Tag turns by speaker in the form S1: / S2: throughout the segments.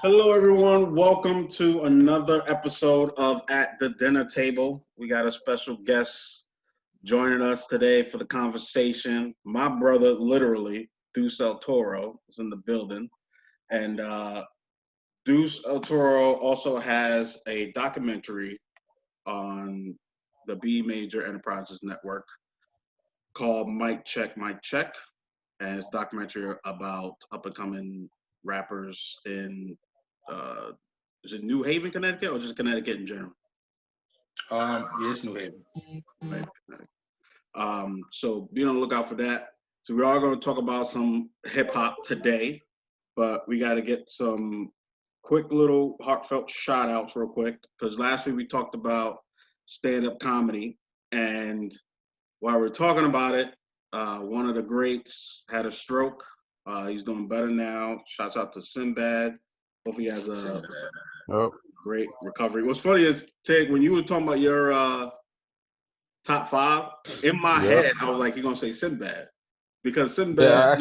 S1: Hello, everyone. Welcome to another episode of At the Dinner Table. We got a special guest joining us today for the conversation. My brother, literally, Deuce El Toro, is in the building. And Deuce El Toro also has a documentary on the B Major Enterprises Network called Mic Check, Mic Check. And it's a documentary about up and coming rappers in uh, is it New Haven, Connecticut, or just Connecticut in general?
S2: Yeah, it's New Haven.
S1: So be on the lookout for that. So we are going to talk about some hip hop today, but we got to get some quick little heartfelt shout outs real quick because last week we talked about stand up comedy, and while we're talking about it, one of the greats had a stroke. He's doing better now. Shouts out to Sinbad. Hopefully he has a great recovery. What's funny is, Tig, when you were talking about your top five, in my head, I was like, you're going to say Sinbad. Because Sinbad,
S3: Yeah,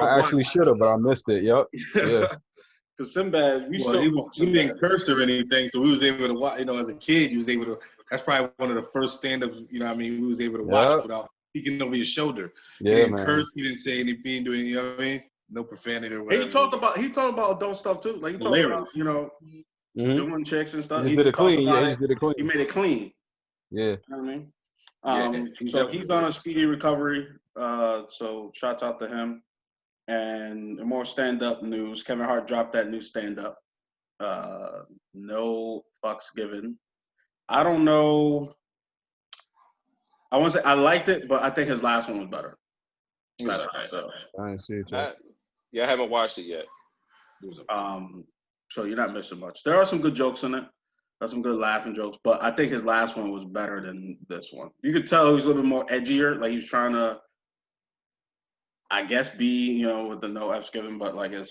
S3: I actually should have, but I missed it. Yep. Yeah.
S1: Because Sinbad,
S2: he didn't curse or anything, so we was able to watch. As a kid, you was able to. That's probably one of the first stand-ups. We was able to watch without peeking over your shoulder.
S3: Yeah,
S2: he didn't
S3: man.
S2: curse. He didn't say anything. He didn't, you know what I mean? No profanity or whatever.
S1: He talked about adult stuff too. Like he talked about, doing chicks and stuff.
S3: He just did it clean. Yeah, he just did it clean.
S1: He made it clean.
S3: Yeah.
S1: You know what I mean? So he's on a speedy recovery. So shouts out to him. And more stand-up news. Kevin Hart dropped that new stand-up. No fucks given. I don't know. I want to say I liked it, but I think his last one was better. So
S3: I didn't see it yet.
S4: I haven't watched it yet.
S1: So you're not missing much. There are some good jokes in it. There's some good laughing jokes, but I think his last one was better than this one. You could tell he's a little bit more edgier. Like he's trying to, I guess, be, with the no F's given, but like I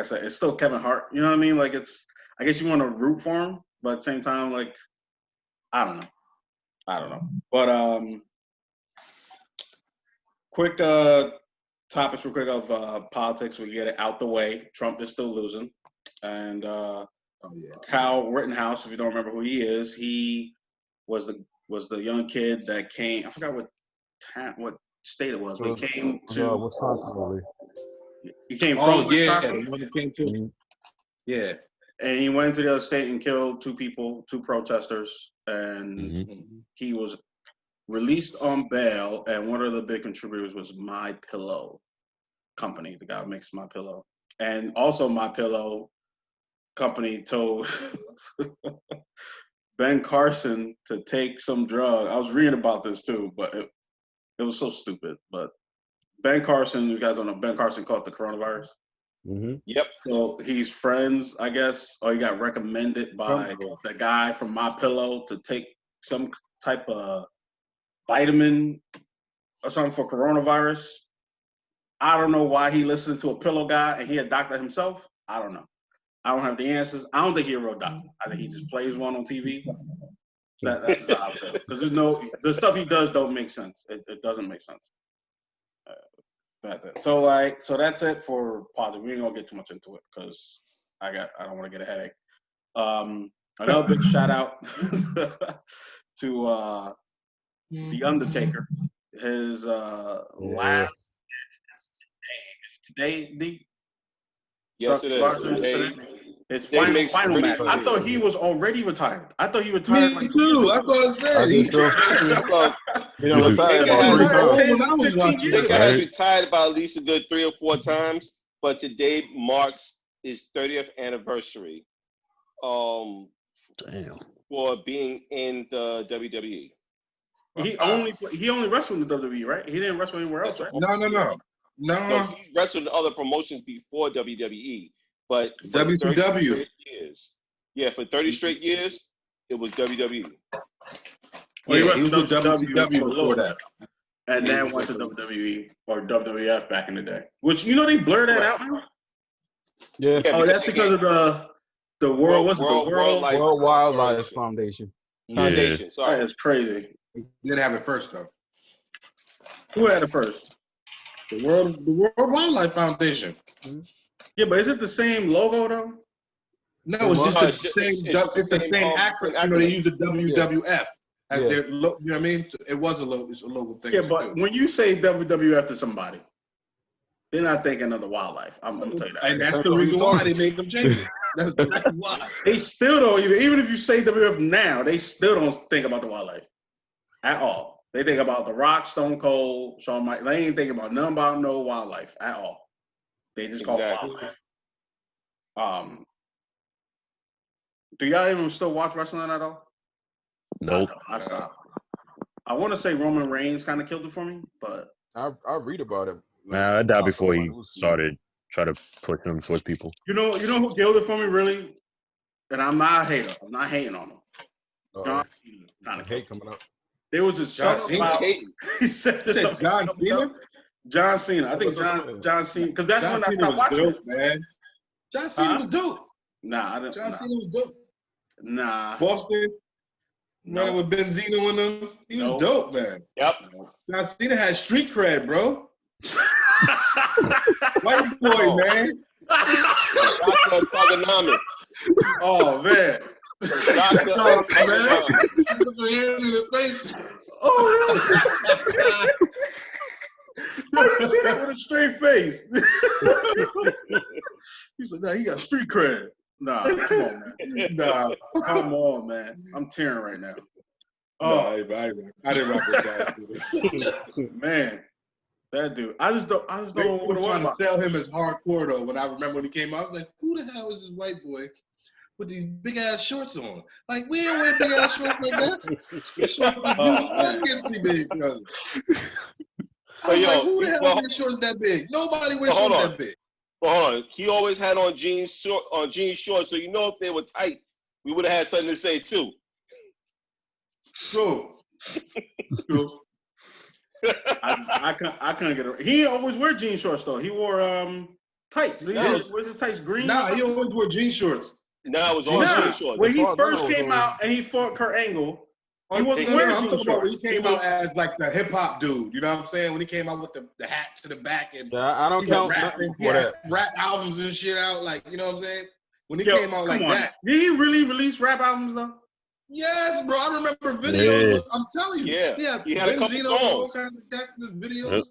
S1: said, it's still Kevin Hart. You know what I mean? Like I guess you want to root for him, but at the same time, like, I don't know. But quick topics real quick of politics. We get it out the way. Trump is still losing. And Kyle Rittenhouse, if you don't remember who he is, he was the young kid that came. I forgot what state it was, but he came to
S3: Wisconsin.
S1: He came from
S2: Wisconsin.
S1: Yeah. And he went to the other state and killed two protesters, and he was released on bail. And one of the big contributors was My Pillow company, the guy who makes My Pillow, and also My Pillow company told Ben Carson to take some drug. I was reading about this too, but it was so stupid. But Ben Carson, you guys don't know, Ben Carson caught the coronavirus.
S3: Mm-hmm.
S4: Yep.
S1: So he's friends, I guess, or he got recommended by the guy from My Pillow to take some type of vitamin or something for coronavirus. I don't know why he listened to a pillow guy and he a doctor himself. I don't know. I don't have the answers. I don't think he's a real doctor. I think he just plays one on TV. That's how I feel. Because the stuff he does don't make sense. It doesn't make sense. That's it. So that's it for positive. We ain't gonna get too much into it because I don't want to get a headache. Another big shout out to The Undertaker. His last today.
S4: Yes, it is. Today.
S1: His final match. I thought he was already retired. I thought he retired.
S2: Me too. That's what I said.
S3: He retired
S4: has retired about at least a good 3 or 4 times, but today marks his 30th anniversary. For being in the WWE.
S1: He only wrestled in the WWE, right? He didn't wrestle anywhere else, right?
S2: No.
S4: He wrestled in other promotions before WWE, but
S2: WCW.
S4: For 30 straight years, it was WWE.
S2: He was with WCW before that.
S1: And then went to WWE or WWF back in the day. Which, they blur that out now?
S3: Yeah.
S1: Oh, that's because of the World
S3: Wildlife Foundation.
S4: Foundation. Sorry.
S1: That's crazy.
S2: They did have it first, though.
S1: Who had it first?
S2: The World Wildlife Foundation.
S1: Yeah, but is it the same logo though?
S2: No, it's just the same. It's the same acronym. You know, they use the WWF as their. You know what I mean? It's a local thing.
S1: Yeah, but when you say WWF to somebody, they're not thinking of the wildlife. I'm gonna tell you that.
S2: And that's the reason why they made them change it. That's exactly why.
S1: They still don't even if you say WWF now, they still don't think about the wildlife at all. They think about The Rock, Stone Cold, Shawn Michaels. They ain't thinking about nothing about no wildlife at all. They just call it wildlife. Do y'all even still watch wrestling at all?
S5: Nope.
S1: I stopped. I want to say Roman Reigns kind of killed it for me, but
S3: I read about it.
S5: Nah, I died before he started trying to push him towards people.
S1: You know who killed it for me really? And I'm not a hater. I'm not hating on him. John Cena kind of hate coming up. There was just something about he said this.
S2: John Cena.
S1: John Cena. I think John Cena because that's when I stopped watching
S2: dope, man. John Cena was dope.
S1: Nah, I didn't.
S2: John Cena was dope.
S1: Nah.
S2: Boston. Running with Benzino in them. He was dope, man.
S4: Yep.
S2: John Cena had street cred, bro. White boy, man.
S4: Dr. Thugonomics.
S1: Oh, man.
S4: Dr.
S2: Put your hand in his face.
S1: Oh, how you see that with a straight face? He's like, nah, he got street cred. Nah, come on, man.
S2: Nah.
S1: Come on, man. I'm tearing right now.
S2: Oh, I didn't rock with that.
S1: Man, that dude. I just don't know what it was.
S2: To sell him as hardcore though. When I remember when he came out, I was like, "Who the hell is this white boy with these big ass shorts on? Like, we don't wear big ass shorts like that. His shorts gets pretty big, brother." I was like, "Who the hell wears shorts that big? Nobody wears shorts that big."
S4: But hold on, he always had on jeans shorts, so you know if they were tight, we would have had something to say too.
S2: True.
S1: I couldn't get it. He always wear jean shorts though. He wore tights. Where's his tights? Green?
S2: Nah, he always wore jean shorts.
S4: No, it was all jean shorts.
S1: When he first came out and he fought Kurt Angle, he wasn't wearing jean shorts.
S2: When he came out as like the hip hop dude, you know what I'm saying? When he came out with the hat to the back and
S3: I don't count
S2: rap albums and shit out, like, you know what I'm saying? When he came out like that.
S1: Did he really release rap albums though?
S2: Yes, bro. I remember videos.
S5: Yeah.
S2: I'm telling you.
S4: Yeah. He had a couple songs.
S2: All kinds of Jackson's videos. Yep.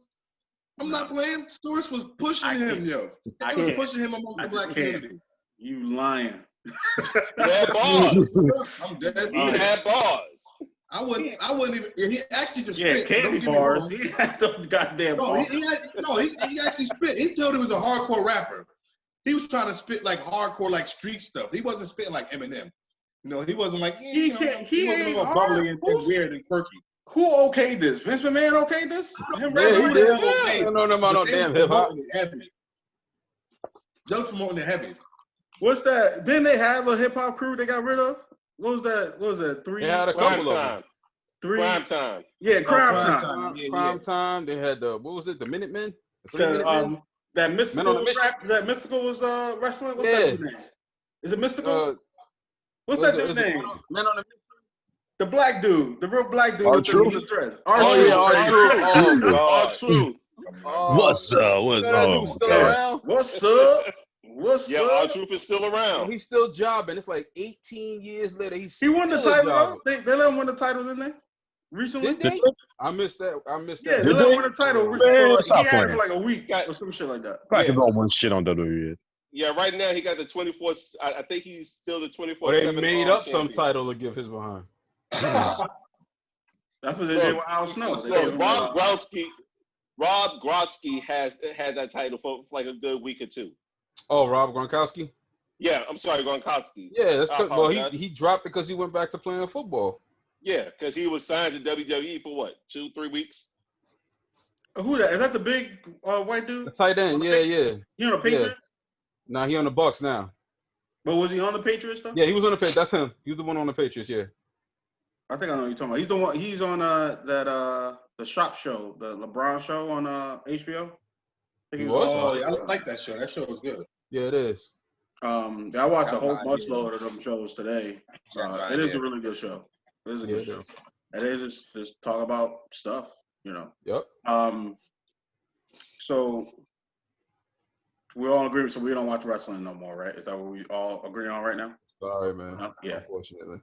S2: I'm not playing. Source was pushing him, yo. He was pushing him among the black community.
S1: You lying.
S4: He had bars.
S2: I'm dead.
S4: He had bars.
S2: I wouldn't even. He actually just spit.
S1: Candy bars. He had those goddamn bars.
S2: He actually spit. He told he was a hardcore rapper. He was trying to spit like hardcore, like street stuff. He wasn't spitting like Eminem. You know, he wasn't like he wasn't all bubbly and weird and quirky.
S1: Who okayed this? Vince McMahon okayed this?
S3: No damn hip hop.
S2: Just promoting the heavy.
S1: What's that? Didn't they have a hip hop crew they got rid of? What was that? 3?
S3: They had a couple of them.
S1: 3.
S4: Crime Time.
S1: Yeah, Crime Time.
S3: Crime Time. They had the the Minutemen?
S1: That Mystical was wrestling. What's that dude's name? Is it Mystical? What's that dude's name?
S3: Men on the
S1: The black dude, the real black dude with the dread.
S3: R-Truth. Oh, God.
S4: R-Truth.
S5: What's up? What's up?
S3: Still around?
S1: What's up? What's
S4: yeah,
S1: up?
S4: R-Truth is still around.
S3: He's still jobbing. It's like 18 years later.
S1: He won the title. They let him win the title, didn't they? Recently?
S3: Did they? I missed that.
S1: Yeah, they let him win the title. He had it for like a week
S4: or
S1: some shit like that.
S5: I can go win shit on WWE.
S4: Yeah, right now he got the 24. I think he's still the 24/7.
S3: Well, they made up some title to give his behind.
S1: That's what they did with Al Snow.
S4: So Rob Gronkowski has had that title for like a good week or two.
S3: Oh, Rob Gronkowski?
S4: Yeah, I'm sorry, Gronkowski.
S3: Yeah, that's good. Well, he dropped it because he went back to playing football.
S4: Yeah, because he was signed to WWE for what, 2-3 weeks?
S1: Who that? Is that the big white dude?
S3: The tight end, yeah.
S1: He on the Patriots?
S3: Yeah. Nah, he on the Bucks now.
S1: But was he on the Patriots though?
S3: Yeah, he was on the Patriots. That's him. He was the one on the Patriots, yeah.
S1: I think I know what you're talking about. He's the one. He's on the Shop Show, the LeBron show on HBO.
S2: He was. Oh, yeah, I like that show. That show was good.
S3: Yeah, it is.
S1: I watched a whole bunch load of them shows today. It is a really good show. It is a good show. It is just talk about stuff, you know.
S3: Yep.
S1: So We all agree, so we don't watch wrestling no more, right? Is that what we all agree on right now?
S3: Sorry, man.
S1: Yeah.
S3: Unfortunately.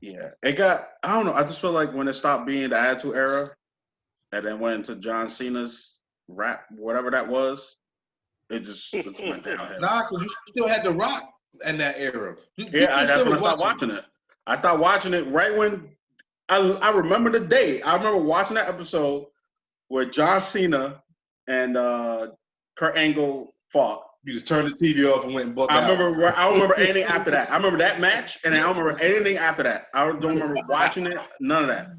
S1: Yeah. It got, I don't know. I just feel like when it stopped being the Attitude Era and then went into John Cena's rap, whatever that was, it just went downhill.
S2: Nah, because you still had The Rock in that era.
S1: Yeah, that's when I stopped watching it. I stopped watching it right when I remember the day. I remember watching that episode where John Cena and Kurt Angle fought.
S2: You just turned the TV off and went and bought
S1: I don't remember anything after that. I remember that match, and I don't remember anything after that. I don't remember watching it. None of that.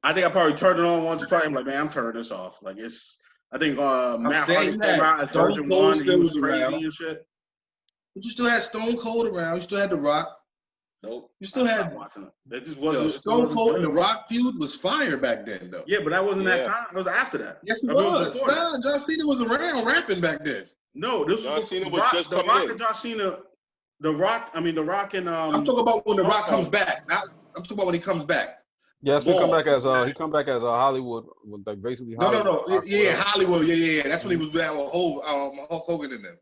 S1: I think I probably turned it on once or twice. I'm like, man, I'm turning this off. Like it's. I think Matt Hardy came out as Version 1. He was crazy and shit.
S2: But you still had Stone Cold around. You still had The Rock.
S1: Nope.
S2: You still had
S1: watching it. It just wasn't.
S2: Stone Cold and The Rock feud was fire back then, though.
S1: Yeah, but that wasn't that time. It was after that.
S2: Yes, it was. Nah, John Cena was around rapping back then.
S1: No, this
S4: John
S1: was
S4: Cena
S1: was just The Rock
S4: in.
S1: and John Cena. The Rock and
S2: I'm talking about when The Rock comes back. I'm talking about when he comes back.
S3: Yes, he come back as Hollywood, with like basically. Hollywood.
S2: No. Yeah, Hollywood. Yeah. That's when he was down with Hulk Hogan in them.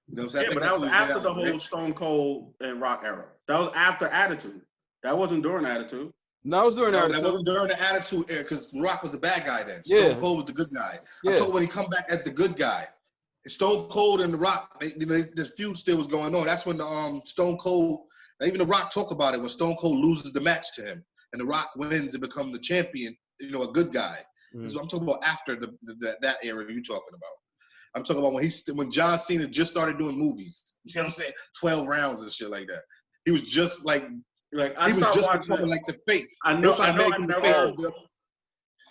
S2: You know what I'm saying?
S1: Yeah, but that was after the whole Stone Cold and Rock era. That was after Attitude. That wasn't during Attitude.
S3: No, it was during Attitude.
S2: That wasn't during the Attitude era because Rock was the bad guy then. Stone Cold was the good guy. I'm talking when he come back as the good guy. Stone Cold and The Rock, this feud still was going on. That's when the Stone Cold, even The Rock talk about it, when Stone Cold loses the match to him and The Rock wins and become the champion, a good guy. So I'm talking about after that era you're talking about. I'm talking about when John Cena just started doing movies. You know what I'm saying? 12 rounds and shit like that. He was just like
S1: I was just
S2: becoming like the face.
S1: I know.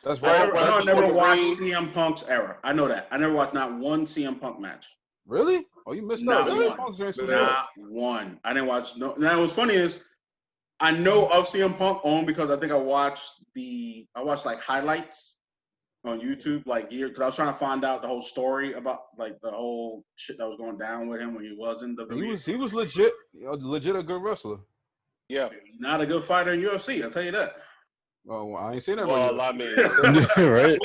S1: That's right. I never watched CM Punk's era. I know that. I never watched not one CM Punk match.
S3: Really? Oh, you missed
S1: out. Not one. I didn't watch. No. Now what's funny is I know of CM Punk only because I think I watched like highlights on YouTube like years because I was trying to find out the whole story about like the whole shit that was going down with him when he was in WWE.
S3: He was legit a good wrestler.
S4: Yeah.
S1: Not a good fighter in UFC, I'll tell you that.
S3: Oh, well, I ain't seen that.
S4: Well, I mean,
S5: right?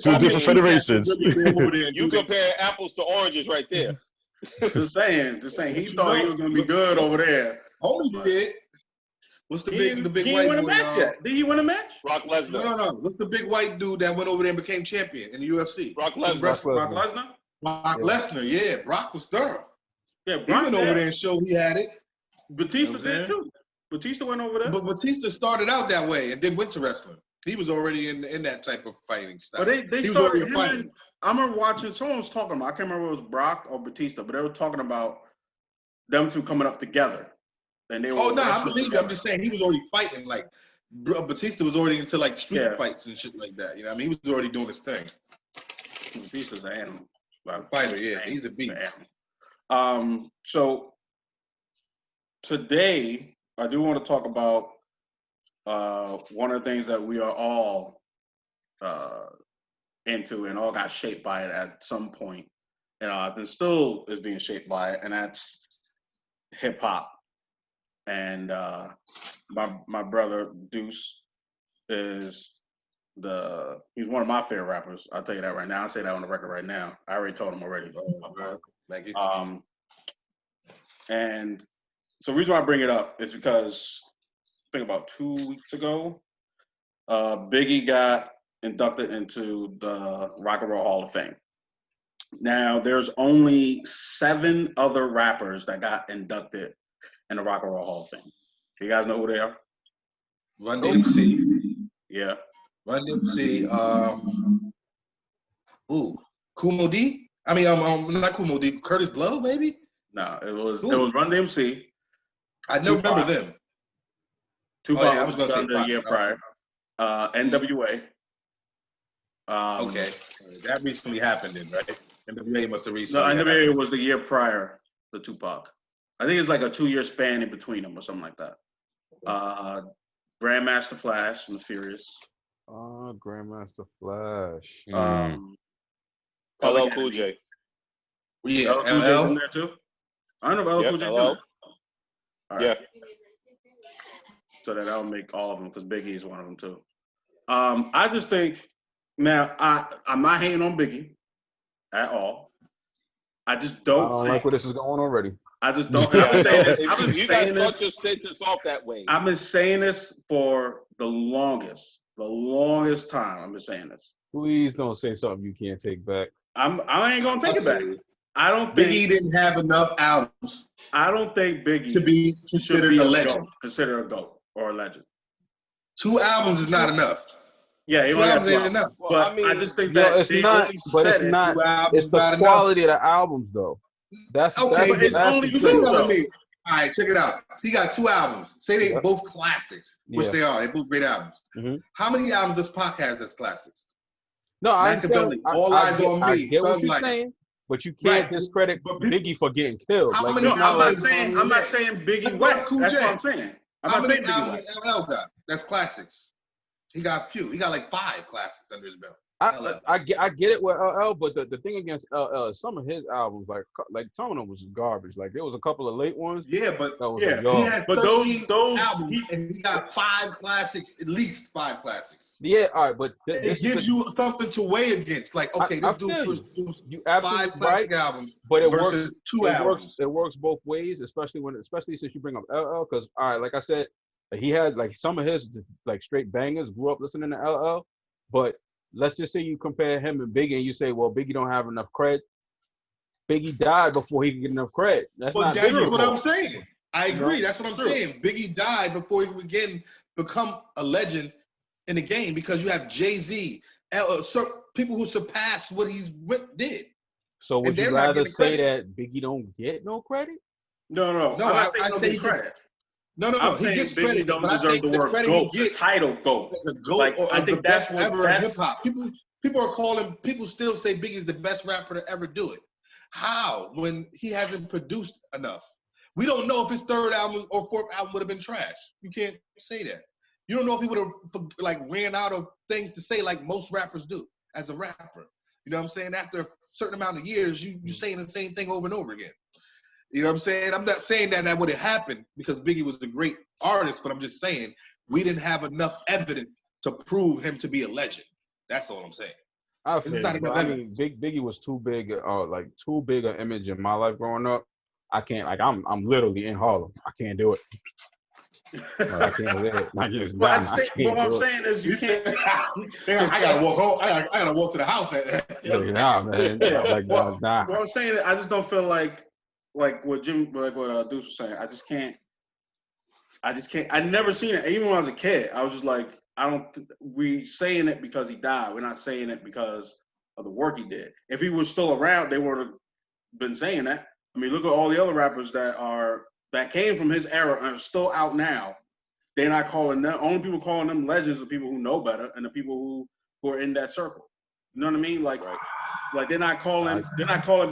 S5: Two different federations.
S4: You compare apples to oranges right there.
S1: Just saying. He thought he was gonna be good over there.
S2: Homie did. What's the big white boy?
S1: Did he win a match?
S4: Brock Lesnar.
S2: No. What's the big white dude that went over there and became champion in the UFC?
S4: Brock Lesnar.
S2: Brock Lesnar. Yeah, Brock was thorough.
S1: Yeah, Brock
S2: he went over there and showed he had it.
S1: Batista did too. Batista went over there.
S2: But Batista started out that way and then went to wrestling. He was already in that type of fighting style.
S1: But they started him. I remember watching. Someone was talking about. I can't remember if it was Brock or Batista, but they were talking about them two coming up together. And they were.
S2: I believe you. I'm just saying he was already fighting. Like Batista was already into like street fights and shit like that. You know, what I mean, he was already doing his thing.
S1: Batista's an animal.
S2: Fighter, yeah, he's a beast.
S1: So today I do want to talk about one of the things that we are all into and all got shaped by it at some point, and still is being shaped by it, and that's hip hop. And my brother Deuce he's one of my favorite rappers. I'll tell you that right now. I'll say that on the record right now. I already told him already.
S2: Thank you.
S1: And so the reason why I bring it up is because I think about 2 weeks ago, Biggie got inducted into the Rock and Roll Hall of Fame. Now, there's only 7 other rappers that got inducted in the Rock and Roll Hall of Fame. You guys know who they are?
S2: Run DMC.
S1: Yeah.
S2: Run DMC. Kumo D? I mean, not Kumo D. Curtis Blow, maybe?
S1: No, it was Run DMC.
S2: I don't remember them.
S1: Tupac I was going to say the year prior. NWA.
S2: Okay. That recently happened then, right? NWA must have recently.
S1: No, NWA was the year prior to Tupac. I think it's like a 2-year span in between them or something like that. Grandmaster Flash and the Furious.
S3: Grandmaster Flash.
S4: LL Cool J.
S2: Yeah,
S1: LL in there too. I don't know if LL Cool J's in there. All right. Yeah. So that'll make all of them because Biggie is one of them too. I just think now I'm not hating on Biggie at all. I just
S3: I
S1: don't
S3: don't
S1: think.
S3: like where this is going already.
S1: I just don't. And I've been saying this. I've been
S4: You
S1: saying
S4: guys start your
S1: this.
S4: sentence off that way.
S1: I've been saying this for the longest time. I've been saying this.
S3: Please don't say something you can't take back.
S1: I ain't gonna take it back. I don't
S2: Biggie
S1: think
S2: didn't have enough albums
S1: Biggie
S2: to be
S1: should
S2: considered
S1: be
S2: a legend.
S1: Considered a GOAT or a legend.
S2: 2 albums is not enough.
S1: Yeah, he
S2: 2
S1: only got
S2: albums
S1: 2
S2: ain't
S1: albums.
S2: enough.
S4: Well,
S1: But
S4: I mean,
S1: I just think
S3: Yo,
S1: that
S3: it's
S1: they
S3: not.
S1: only
S3: But it's
S1: said it.
S3: not.
S2: 2 albums
S3: It's the
S2: not enough.
S3: quality of the albums, though. That's
S2: Okay,
S1: but it's
S3: that's
S1: only
S3: the
S2: you
S1: two,
S3: thing.
S2: telling
S1: though.
S2: me. All right, check it out. He got 2 albums. Say they
S3: Yep.
S2: both classics, which
S3: Yeah.
S2: they are. They both great albums.
S3: Mhm.
S2: How many albums does Pac has that's classics?
S3: No, I understand.
S2: Machiavelli, All Eyes on
S3: I
S2: Me,
S3: get what
S2: Thugs
S3: you're
S2: Like It.
S3: saying, but you can't
S2: Right.
S3: discredit
S2: But people-
S3: Biggie for getting killed.
S2: How
S3: Like
S2: many
S3: it's not
S1: I'm
S3: like
S1: not I'm not saying Biggie
S2: Let's go
S1: wet.
S2: to Cool
S1: That's
S2: J.
S1: what I'm saying. I'm
S2: How
S1: not
S2: many
S1: saying Biggie
S2: albums
S1: wet.
S2: does LL got? That's classics. He got a few. He got like 5 classics under his belt.
S3: I get it with LL, but the thing against LL is some of his albums, like some of them was garbage. Like there was a couple of late ones.
S2: Yeah, but
S3: That was
S1: Yeah,
S3: like,
S2: he
S3: yo.
S2: has
S1: But
S2: 13
S1: those
S2: albums, and he got 5 classics, at least 5 classics.
S3: Yeah, all right, but
S2: It gives you something to weigh against. Like, okay, this dude produced
S3: you
S2: 5
S3: absolutely
S2: classic
S3: right,
S2: albums
S3: but it
S2: versus
S3: works.
S2: 2 albums.
S3: It works both ways, especially since you bring up LL. Because all right, like I said, he had like some of his like straight bangers. Grew up listening to LL, but let's just say you compare him and Biggie, and you say, well, Biggie don't have enough cred. Biggie died before he could get enough credit. That's not
S2: that's
S3: Biggie's
S2: what
S3: fault.
S2: I'm saying. I agree. That's what I'm
S1: True.
S2: saying. Biggie died before he could again become a legend in the game because you have Jay-Z, people who surpassed what he's did.
S3: So would
S2: And
S3: you
S2: they're not
S3: rather
S2: getting
S3: say
S2: credit.
S3: that Biggie don't get no credit?
S1: No.
S2: No,
S1: I'm not
S2: I
S1: saying
S2: say he
S1: no credit.
S2: No.
S1: I'm
S2: He
S1: saying
S2: gets
S1: Biggie
S2: credit,
S1: don't
S2: but I
S1: deserve
S2: think
S1: the
S2: the
S1: word
S2: credit
S1: GOAT,
S2: he
S1: the
S2: gets
S1: title GOAT.
S2: as a GOAT
S1: Like,
S2: or
S1: I
S2: the
S1: think
S2: best
S1: that's what
S2: ever in hip hop. People still say Biggie's the best rapper to ever do it. How? When he hasn't produced enough. We don't know if his 3rd album or 4th album would have been trash. You can't say that. You don't know if he would have like ran out of things to say like most rappers do as a rapper. You know what I'm saying? After a certain amount of years, you're saying the same thing over and over again. You know what I'm saying? I'm not saying that would have happened because Biggie was a great artist, but I'm just saying we didn't have enough evidence to prove him to be a legend. That's all I'm saying.
S3: I
S2: It's
S3: feel
S2: not
S3: you,
S2: enough
S3: but I mean,
S2: evidence.
S3: Biggie was too big an image in my life growing up. I can't I'm literally in Harlem. I can't do it. I can't do it. Like it's
S1: But
S3: done. I can't
S1: what I'm
S3: do it.
S1: saying is you can't.
S2: I gotta walk home. I gotta walk to the house.
S3: Nah, man.
S1: Yeah.
S3: Like
S1: Well,
S3: nah.
S1: what I'm saying, I just don't feel like what Deuce was saying. I just can't. I never seen it. Even when I was a kid, I was just like, we saying it because he died. We're not saying it because of the work he did. If he was still around, they would have been saying that. I mean, look at all the other rappers that came from his era and are still out now. They're not calling them. Only people calling them legends are people who know better and the people who are in that circle. You know what I mean? Like they're not calling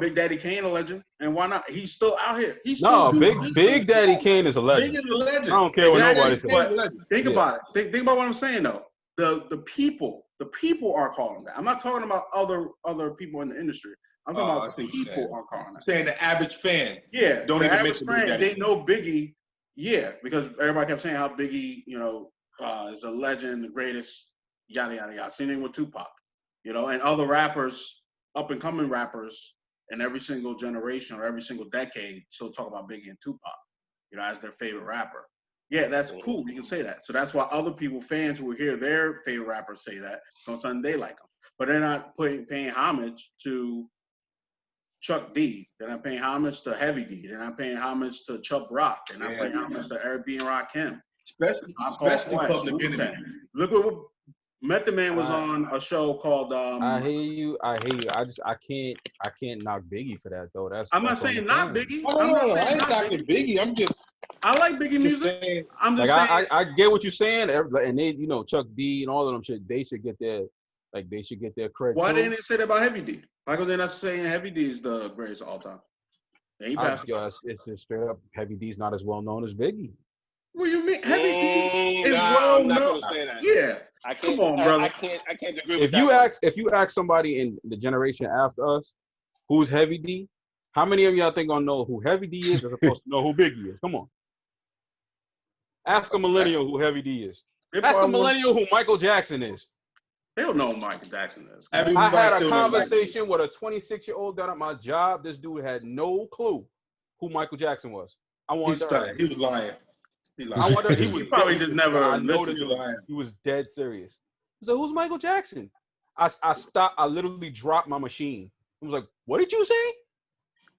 S1: Big Daddy Kane a legend. And why not? He's still out here.
S3: Big Daddy Kane is a legend.
S2: Big is a legend.
S3: I don't care what nobody says.
S2: But
S1: think about it. Think about what I'm saying though. The people are calling that. I'm not talking about other people in the industry. I'm talking about the people are calling that.
S2: Saying the average fan.
S1: Yeah,
S2: Don't even mention Big Daddy.
S1: They know Biggie. Yeah, because everybody kept saying how Biggie, is a legend, the greatest, yada yada yada. Same thing with Tupac, and other rappers, up and coming rappers, in every single generation or every single decade, still talk about Biggie and Tupac, as their favorite rapper. Yeah, that's cool. You can say that. So that's why other people, fans who hear their favorite rappers say that, so suddenly they like them, but they're not paying homage to Chuck D. They're not paying homage to Heavy D. They're not paying homage to Chuck Rock. They're not paying homage to Eric B. and Rakim.
S2: Especially Public Enemy.
S1: Look at what Method Man was on a show called.
S3: I hear you. I can't knock Biggie for that though.
S1: I'm not saying not Biggie.
S2: No, I ain't knocking Biggie.
S1: I like Biggie music.
S2: Saying,
S1: I'm just saying.
S3: I get what you're saying, and they, Chuck D and all of them shit. They should get their credit.
S1: Why didn't they say that about Heavy D? Why are they not saying Heavy D is the greatest of all time?
S3: It's just straight up. Heavy D's not as well known as Biggie.
S1: What do you mean? Heavy D is well
S4: I'm not
S1: known.
S4: gonna say that.
S1: Yeah.
S4: Come
S1: on, brother.
S4: I can't agree with that.
S3: If you ask somebody in the generation after us, who's Heavy D, how many of y'all think gonna know who Heavy D is as opposed to know who Biggie is? Come on. Ask a millennial who Heavy D is. Ask a millennial who Michael Jackson is.
S1: They don't know who Michael Jackson is.
S3: I had a conversation with a 26-year-old down at my job. This dude had no clue who Michael Jackson was. I wanted
S2: he was lying.
S3: I wonder
S1: he probably just never listened to
S3: it. He was dead serious. He said, "Who's Michael Jackson?" I stopped. I literally dropped my machine. I was like, "What did you say?"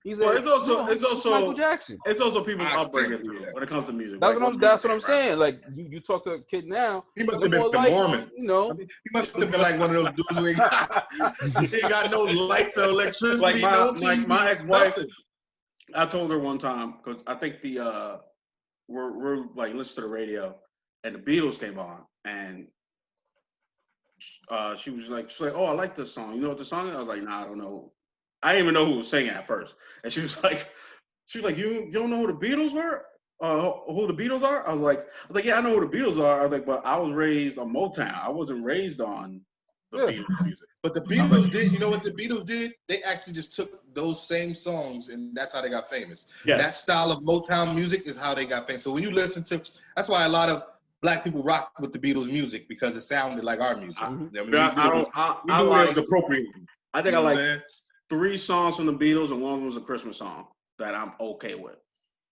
S3: He said,
S1: well, it's also
S3: Michael Jackson.
S1: It's also people's upbringing when it comes to music.
S3: That's what I'm saying. Like you talk to a kid now.
S2: He must have been the Mormon.
S3: You know,
S2: I mean, he must have been like one of those dudes who ain't got no lights or electricity.
S1: Like my ex-wife. I told her one time because I think we're like listening to the radio and the Beatles came on and she was like, "Oh, I like this song. You know what the song is?" I was like, "Nah, I don't know." I didn't even know who was singing at first. And she was like, "You don't know who the Beatles were? Who the Beatles are?" I was like, "Yeah, I know who the Beatles are." I was like, "But I was raised on Motown. I wasn't raised on the Beatles music."
S2: But the Beatles did. You know what the Beatles did? They actually just took those same songs, and that's how they got famous.
S1: Yes.
S2: That style of Motown music is how they got famous. So when you listen to, that's why a lot of black people rock with the Beatles music because it sounded like our music. We knew it was appropriate.
S1: I think I like 3 songs from the Beatles, and one of them was a Christmas song that I'm okay with.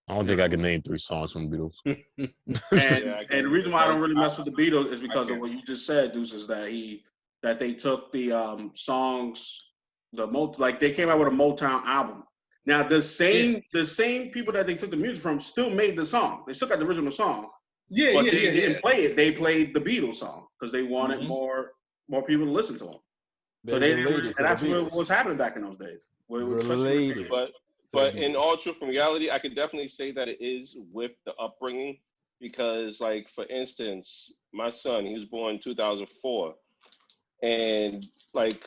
S5: I don't think I can name 3 songs from the Beatles.
S1: and the reason why I don't really mess with the Beatles is because of what you just said, Deuce, is that they took the songs, like they came out with a Motown album. Now the same people that they took the music from still made the song. They still got the original song. They didn't play it. They played the Beatles song because they wanted more people to listen to them. So and that's what was happening back in those days.
S4: But in all truth and reality, I could definitely say that it is with the upbringing because, like, for instance, my son, he was born in 2004. And, like,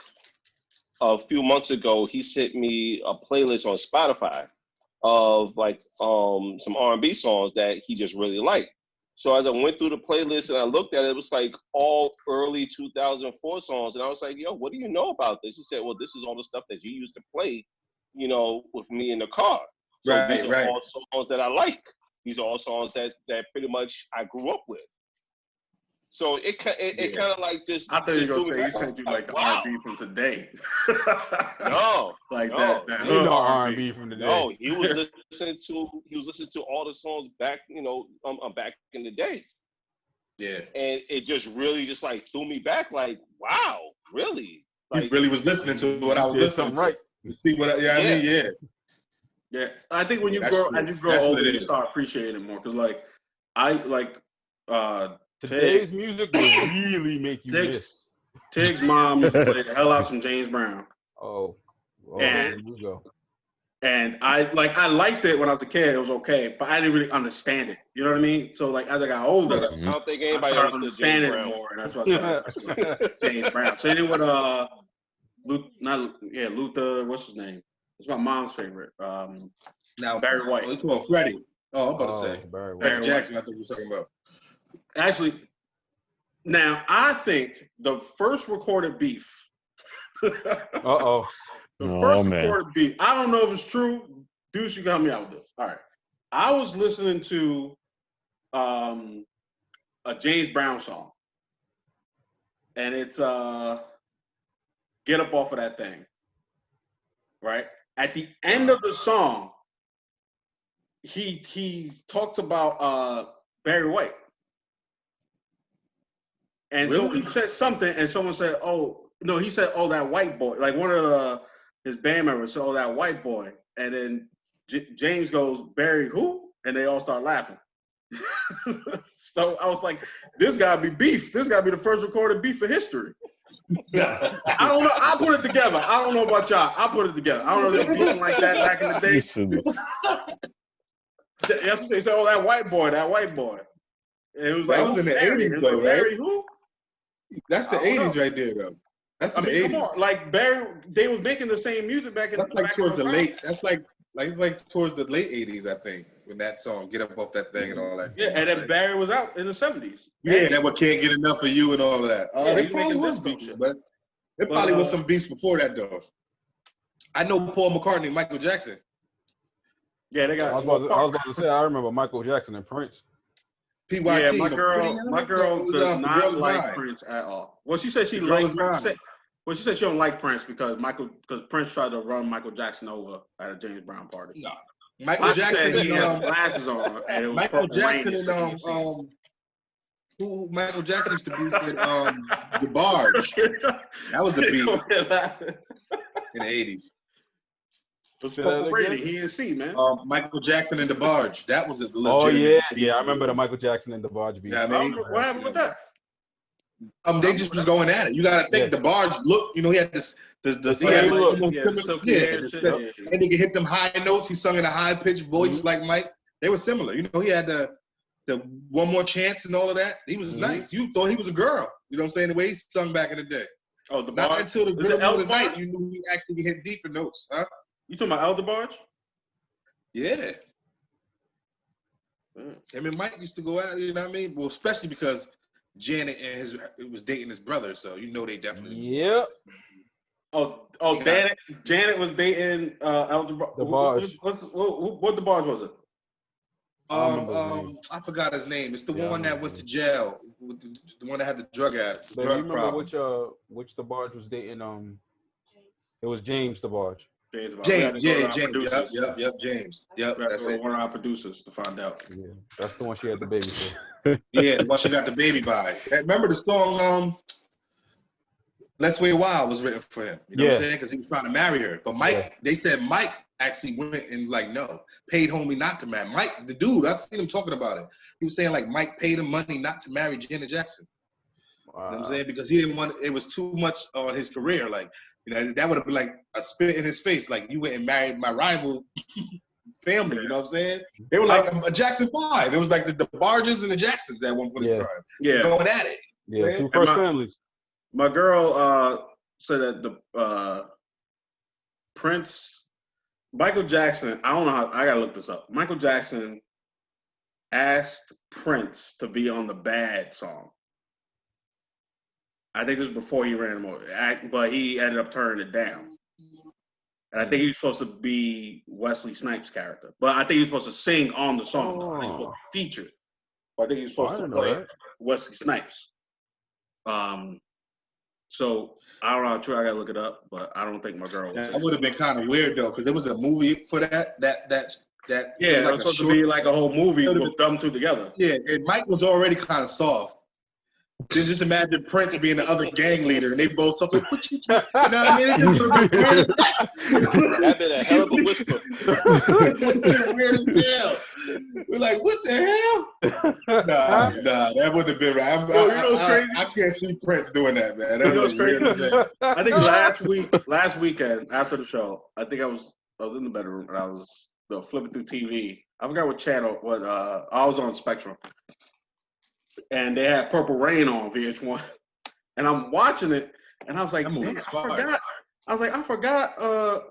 S4: a few months ago, he sent me a playlist on Spotify of, like, some R&B songs that he just really liked. So as I went through the playlist and I looked at it, it was like all early 2004 songs. And I was like, "Yo, what do you know about this?" He said, "Well, this is all the stuff that you used to play, you know, with me in the car. So these are all songs that I like. These are all songs that pretty much I grew up with." So it kind of like just.
S1: I thought you were gonna say he sent you like the R&B from today.
S4: No,
S1: like
S4: no.
S1: that.
S3: No R&B from today.
S4: No, he was listening to all the songs back, you know, back in the day.
S2: Yeah.
S4: And it just really just like threw me back, like, wow, really? Like,
S2: he really was listening to what I was listening to.
S3: Right.
S2: See what I mean?
S1: Yeah. I think when you grow older, you start appreciating it more. Cause like
S3: today's music will really make you miss.
S1: Tig's mom used to play the hell out some James Brown.
S3: Oh,
S1: and
S3: here we go.
S1: And I liked it when I was a kid. It was okay, but I didn't really understand it. You know what I mean? So like as I got older,
S4: I don't think anybody
S1: understand it more, and that's what I started James Brown. Same thing with Luther. What's his name? It's my mom's favorite.
S2: Now
S1: Barry White.
S2: Oh, come on, Freddie. Oh, I'm about to say
S3: Barry
S2: Jackson. I thought you were talking about.
S1: Actually, now I think the first recorded beef.
S3: The
S1: first recorded beef. I don't know if it's true. Deuce, you got me out with this. All right. I was listening to a James Brown song. And it's Get Up Off of That Thing. Right? At the end of the song, he talks about Barry White. And so he said something, and someone said, "Oh no," he said, "Oh, that white boy." Like one of his band members said, "Oh, that white boy," and then James goes, "Barry who?" And they all start laughing. So I was like, "This gotta be beef. This gotta be the first recorded beef in history." I don't know. I put it together. I don't know about y'all. I put it together. I don't know if they were beefing like that back in the day. That's what they said. "Oh, that white boy. And it was
S2: that was in the 80s, though, right?
S1: Barry who?
S2: That's the 80s right there, though. That's in the 80s. Come on.
S1: Like Barry, they was making the same music back in.
S2: That's like towards the late. That's like it's like towards the late 80s, I think, when that song "Get Up Off That Thing" and all that.
S1: Yeah, and then Barry was out in the 70s.
S2: Yeah, that one "Can't Get Enough of You" and all of that. They probably was beefs, but there probably was some beefs before that, though. I know Paul McCartney, Michael Jackson.
S1: Yeah, they got.
S3: I was about to say, I remember Michael Jackson and Prince.
S2: PYT.
S1: Yeah, my
S2: no,
S1: girl
S2: was,
S1: does
S2: The
S1: not
S2: Girl Is
S1: like
S2: Mine.
S1: Prince at all. Well, she said she
S2: The Girl
S1: liked
S2: Is
S1: Prince.
S2: Mine.
S1: Well, she said she don't like Prince because Prince tried to run Michael Jackson over at a James Brown party.
S2: No. Michael Jackson
S1: said he had
S2: and
S1: glasses on, and it was
S2: Michael
S1: Purple Rain
S2: Jackson
S1: in
S2: and who Michael Jackson used to be with DeBarge. That was the beat in the 80s.
S1: It was Purple Rain. He didn't see, man.
S2: Michael Jackson and DeBarge. That was a legitimate.
S3: Oh yeah,
S2: beat.
S3: yeah. I remember the Michael Jackson and DeBarge beat.
S2: Yeah, I mean,
S1: what happened with that?
S2: They just was going at it. You gotta think DeBarge look. You know, he had this.
S3: same look.
S2: And he could hit them high notes. He sung in a high pitched voice like Mike. They were similar. You know, he had the One More Chance and all of that. He was nice. You thought he was a girl. You know what I'm saying? The way he sung back in the day.
S1: Oh, the
S2: not until the rhythm of the night you knew he actually hit deeper notes, huh?
S1: You talking about Elder Barge?
S2: Yeah. Him and Mike used to go out. You know what I mean? Well, especially because Janet and was dating his brother, so you know they definitely.
S3: Yep.
S1: Janet was dating Elder Barge. What the Barge was it?
S2: I forgot his name. It's the one that went to jail. The one that had the drug addict.
S3: Do you remember which DeBarge was dating? It was James DeBarge.
S2: James. Yep. James. Yep. That's it.
S1: One of our producers to find out.
S3: Yeah, that's the one she had the baby for.
S2: Yeah, the one she got the baby by. Remember the song Let's Wait a While was written for him. You know what I'm saying? Because he was trying to marry her. But Mike, they said Mike actually went and paid homie not to marry. Mike, the dude, I seen him talking about it. He was saying Mike paid him money not to marry Janet Jackson. Wow. You know what I'm saying? Because he didn't want, it was too much on his career. That would have been like a spit in his face. You went and married my rival family. You know what I'm saying? They were like a Jackson 5. It was like the Barges and the Jacksons at one point in time.
S1: Yeah.
S2: Going at it.
S3: Yeah, two first families.
S1: My girl said that the Michael Jackson, I don't know how, I gotta look this up. Michael Jackson asked Prince to be on the Bad song. I think this was before he ran him over, but he ended up turning it down. And I think he was supposed to be Wesley Snipes' character. But I think he was supposed to sing on the song. I think he was supposed to be featured. But I think he was supposed to play Wesley Snipes. So I don't know how true. I gotta look it up, but I don't think my girl was.
S2: That would have been kind of weird though, because there was a movie for that.
S1: Yeah, it was supposed to be like a whole movie with them two together.
S2: Yeah, and Mike was already kind of soft. Then just imagine Prince being the other gang leader, and they both soft. Like, what you know what I mean? It just would have been weird as hell.
S4: That'd been a hell of a whisper.
S2: It would have been weird as hell. We're like, what the hell? Nah, that wouldn't have been right. I can't see Prince doing that, man. That was weird as hell.
S1: I think last weekend after the show, I think I was in the bedroom and I was flipping through TV. I forgot what channel. I was on Spectrum, and they had Purple Rain on VH1, and I'm watching it, and I was like, I forgot.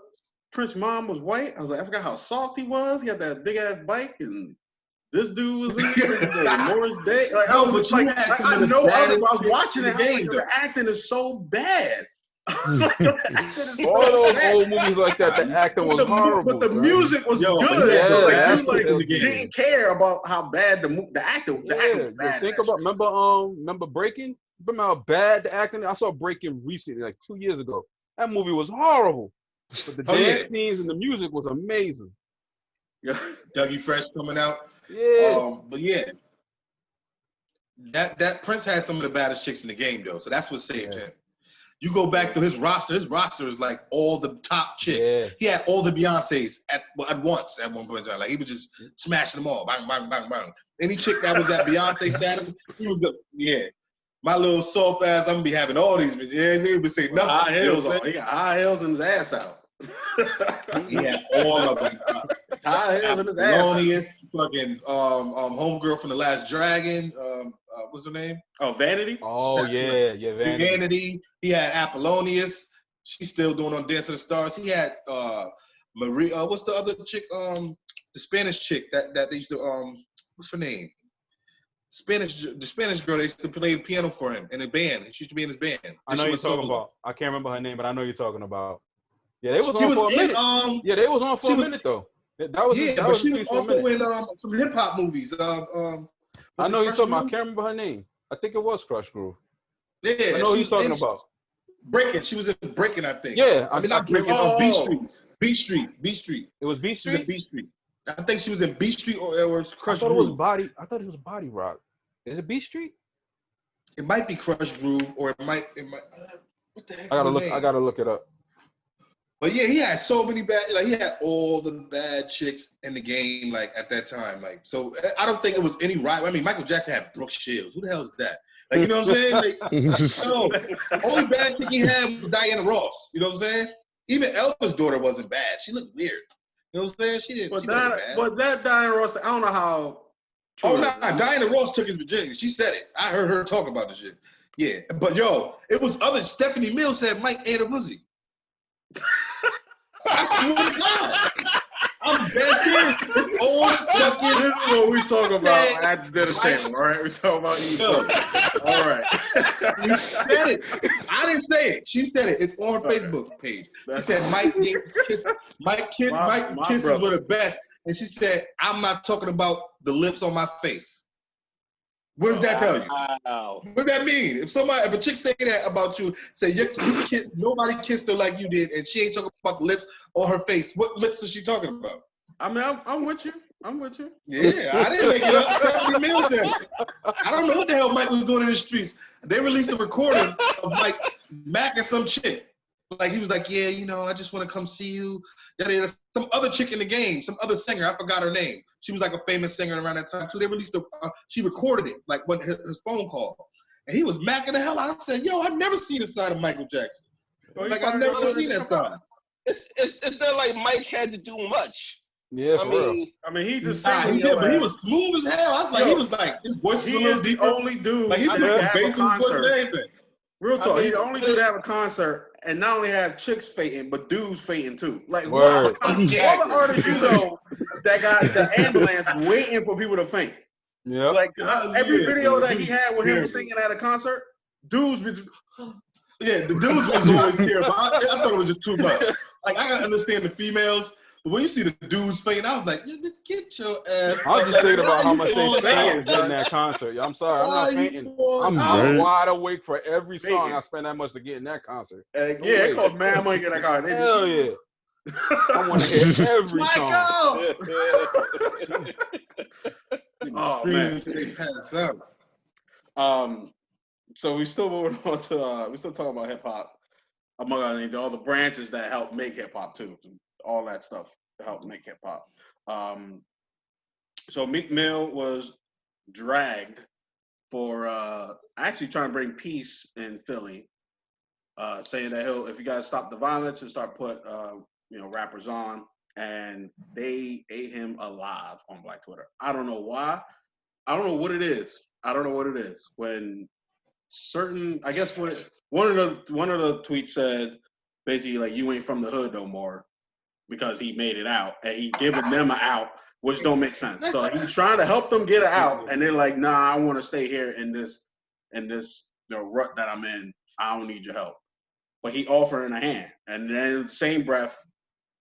S1: Prince's mom was white. I was like, I forgot how soft he was. He had that big ass bike, and this dude was in Morris Day. I was just I was watching it. The acting is so bad.
S3: All those old movies like that, the acting was horrible.
S1: But the music was good. So you didn't care about how bad the acting was bad.
S3: Think about remember Breaking? Remember how bad the acting? I saw Breaking recently, like 2 years ago. That movie was horrible. But the dance scenes and the music was amazing.
S2: Yeah, Dougie Fresh coming out.
S3: Yeah.
S2: But yeah, that Prince had some of the baddest chicks in the game though, so that's what saved him. You go back to his roster. His roster is like all the top chicks. Yeah. He had all the Beyoncés at once at one point in time. Like he was just smashing them all. Bang, bang, bang, bang. Any chick that was at Beyonce status, he was good. Yeah. My little soft ass, I'm gonna be having all these. Yeah, he would say nothing.
S1: High heels on. He got high heels and his ass out.
S2: He had all of them.
S1: High heels and his ass out.
S2: Fucking homegirl from The Last Dragon. What's her name?
S1: Oh, Vanity.
S3: Oh yeah,
S2: Vanity. He had Apollonius. She's still doing on Dancing with the Stars. He had Maria. What's the other chick? The Spanish chick that they used to what's her name? The Spanish girl. They used to play the piano for him in a band. She used to be in his band.
S3: I know you're talking about. I can't remember her name, but I know you're talking about. Yeah, they was on for a minute. Yeah, they was on for a minute though. That was
S2: but she was also in some hip hop movies.
S3: I know you're talking about. I can't remember her name. I think it was Crush Groove.
S2: Yeah,
S3: I know who you're talking about.
S2: Breaking. She was in Breaking, I think.
S3: Yeah,
S2: I mean not Breaking. B Street. B Street. B Street.
S3: It was B Street.
S2: B Street. I think she was in B Street or it was Crush Groove.
S3: I thought it was Body Rock. Is it B Street?
S2: It might be Crush Groove or it might. What the heck?
S3: I gotta look it up.
S2: But yeah, he had so many bad. Like he had all the bad chicks in the game. Like at that time, like so. I don't think it was any right. I mean, Michael Jackson had Brooke Shields. Who the hell is that? Like you know what I'm saying? Like, no, only bad chick he had was Diana Ross. You know what I'm saying? Even Elvis' daughter wasn't bad. She looked weird. You know what I'm saying? She didn't.
S1: But
S2: she wasn't bad.
S1: But that Diana Ross, I don't know how.
S2: Oh nah, Diana Ross took his virginity. She said it. I heard her talk about the shit. Yeah, but yo, it was other. Stephanie Mills said Mike ate a pussy. I swear to God. I'm dead serious.
S1: This is what we talk about at the dinner table, all right? We talk about eating. All right.
S2: You said it. I didn't say it. She said it. It's on her Facebook page. She said Mike kisses were the best. And she said, I'm not talking about the lips on my face. What does that tell you?
S4: Wow.
S2: What does that mean? If a chick say that about you, say nobody kissed her like you did, and she ain't talking about the lips on her face, what lips is she talking about?
S1: I mean, I'm with you. I'm with you.
S2: Yeah, I didn't make it up. Stephanie Mills said it. I don't know what the hell Mike was doing in the streets. They released a recording of Mike macking some chick. Like he was like, yeah, you know, I just want to come see you. Some other chick in the game, some other singer, I forgot her name. She was like a famous singer around that time too. They released she recorded it, like when his phone call, and he was macking the hell out. I said, yo, I've never seen the side of Michael Jackson. Like I've never seen that side.
S4: It's not like Mike had to do much.
S3: Yeah,
S4: I mean,
S1: he just
S2: he did, but he was smooth as hell. I was like, he was like, his voice was a little deeper.
S1: Only dude,
S2: like he did some bass in his voice and everything.
S1: Real talk, he's the only dude to have a concert and not only have chicks fainting, but dudes fainting too. Like all the artists you know that got the ambulance waiting for people to faint.
S3: Yeah.
S1: Like every video that he had with him singing at a concert, dudes was
S2: the dudes was always here, but I thought it was just too much. Like I gotta understand the females. But when you see the dudes fainting, I was like, get your ass.
S3: I was just thinking about how much they spent in that concert. I'm sorry, I'm not fainting. I'm wide awake for every song. I spent that much to get in that concert.
S1: It cost mad money in that concert.
S3: Hell yeah. I want to hear every song.
S1: Oh man. So we still moving on to we still talking about hip hop. Among other things, all the branches that help make hip hop too. All that stuff to help make hip hop. So Meek Mill was dragged for actually trying to bring peace in Philly, saying that if you guys stop the violence and start put rappers on, and they ate him alive on Black Twitter. I don't know why. I don't know what it is. When certain, I guess when one of the tweets said basically like you ain't from the hood no more, because he made it out and he giving them an out, which don't make sense. So he's trying to help them get it out, and they're like, nah, I want to stay here in this rut that I'm in. I don't need your help. But he offering a hand, and then in the same breath,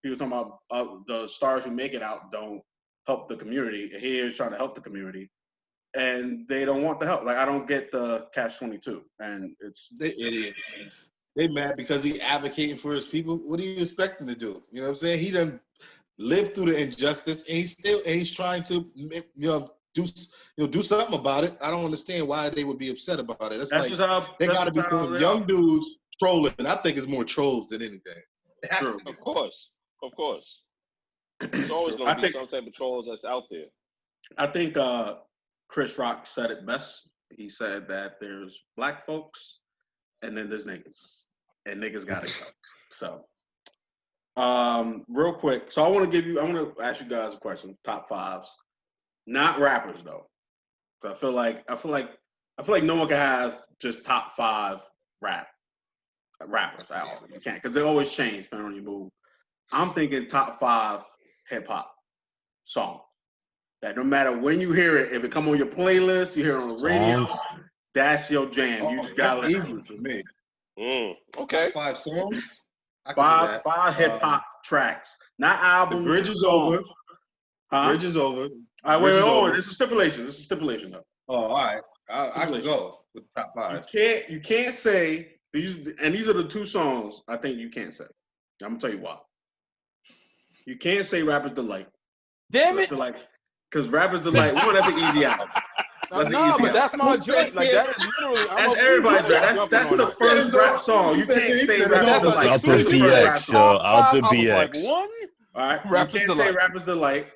S1: he was talking about the stars who make it out don't help the community. He is trying to help the community, and they don't want the help. Like I don't get the catch-22, and
S2: they idiots. They mad because he advocating for his people. What do you expect him to do? You know what I'm saying? He done lived through the injustice, and he's trying to do something about it. I don't understand why they would be upset about it. There got to be some young dudes trolling. I think it's more trolls than anything.
S4: Of course. There's always going to be some type of trolls that's out there.
S1: I think Chris Rock said it best. He said that there's black folks and then there's niggas. And niggas gotta go. So real quick. So I want to ask you guys a question. Top fives. Not rappers though. So I feel like no one can have just top five rappers at all. You can't, because they always change depending on your mood. I'm thinking top five hip hop song. That no matter when you hear it, if it come on your playlist, you hear it on the radio, that's your jam. You just gotta listen to me.
S4: Okay.
S2: 5 songs.
S1: Five hip hop tracks, not albums.
S2: The Bridge is Over. Bridge is over.
S1: All right,
S2: Bridge is
S1: wait.
S2: over.
S1: This is stipulation. Though.
S2: Oh, all right. I can go with the top 5.
S1: You can't say these, and these are the 2 songs I think you can't say. I'm gonna tell you why. You can't say "Rapper's Delight."
S3: Damn it!
S1: Because "Rapper's Delight" that's an easy album.
S3: No, but that's my joint. Like that is literally.
S1: That's everybody's joint. That's the first rap song. You can't say "Rapper's Delight."
S5: Out the BX, yo. Out the BX.
S3: All
S1: right. You can't say "Rapper's Delight,"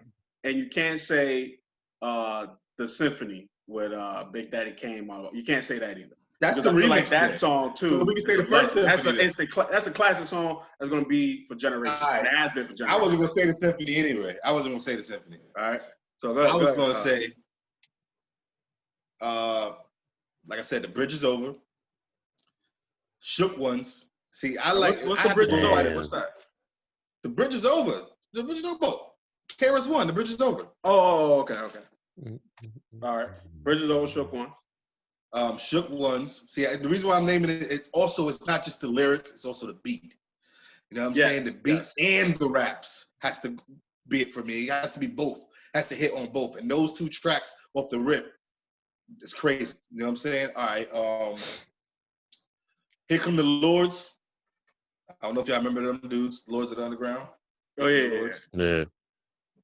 S1: and you can't say "The Symphony" with Big Daddy Kane. You can't say that either.
S2: That's the remix.
S1: Like that song too.
S2: So we can say the first.
S1: That's a classic song that's gonna be for generations.
S2: Right.
S1: It has been for generations.
S2: I wasn't gonna say the symphony anyway. All right. So go ahead. I was gonna say, like I said, the bridge is over. Shook Ones. See, I like.
S1: What's the bridge is over? What's that?
S2: The bridge is over. The bridge is over. KRS One. The bridge is over.
S1: Oh, okay. All right. Bridge is over. Shook One.
S2: Shook Ones. See, the reason why I'm naming it, it's not just the lyrics, it's also the beat. You know what I'm saying? The beat and the raps has to be it for me. It has to be both. Has to hit on both. And those 2 tracks off the rip, it's crazy. You know what I'm saying? All right. Here Come the Lords. I don't know if y'all remember them dudes, Lords of the Underground.
S1: Oh yeah.
S2: Yeah.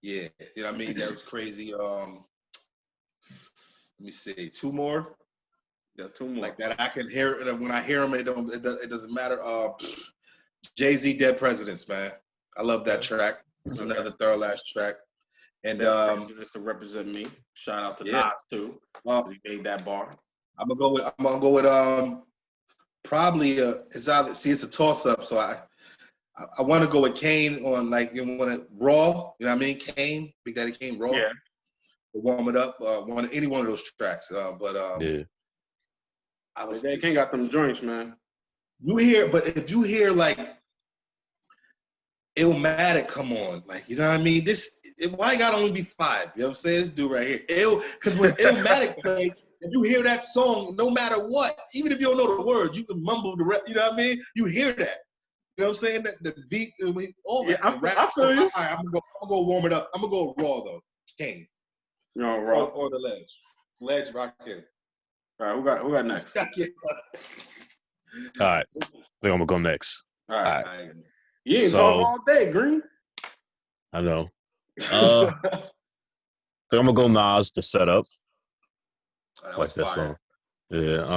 S2: You know what I mean? That was crazy. Let me see. 2 more.
S1: Yeah, 2 more.
S2: Like that, I can hear it, and when I hear them, it doesn't matter. Jay-Z, Dead Presidents, man. I love that track. It's another thorough ass track. And
S1: just to represent me. Shout out to Nas too. He made that bar.
S2: I'm gonna go with probably it's a toss up. So I want to go with Kane on Raw. You know what I mean? Kane, Big Daddy Kane, Raw.
S1: Yeah.
S2: Warm it up. Any one of those tracks.
S5: Yeah.
S1: Big King got them joints, man.
S2: But if you hear like Illmatic, come on, like, you know what I mean? Why gotta only be 5? You know what I'm saying? This dude right here, because when Illmatic plays, if you hear that song, no matter what, even if you don't know the words, you can mumble the rap. You know what I mean? You hear that. You know what I'm saying? The beat, all that.
S1: I feel you.
S2: All right, I'm gonna go warm it up. I'm gonna go Raw though. King.
S1: No, Raw
S2: or the Ledge. Ledge rock in.
S1: All right, who got next?
S5: All right. I think I'm gonna go next.
S1: All right. You ain't talking all day, Green.
S5: I know. I think I'm gonna go Nas, The Setup.
S2: That was fire.
S5: Song. Yeah.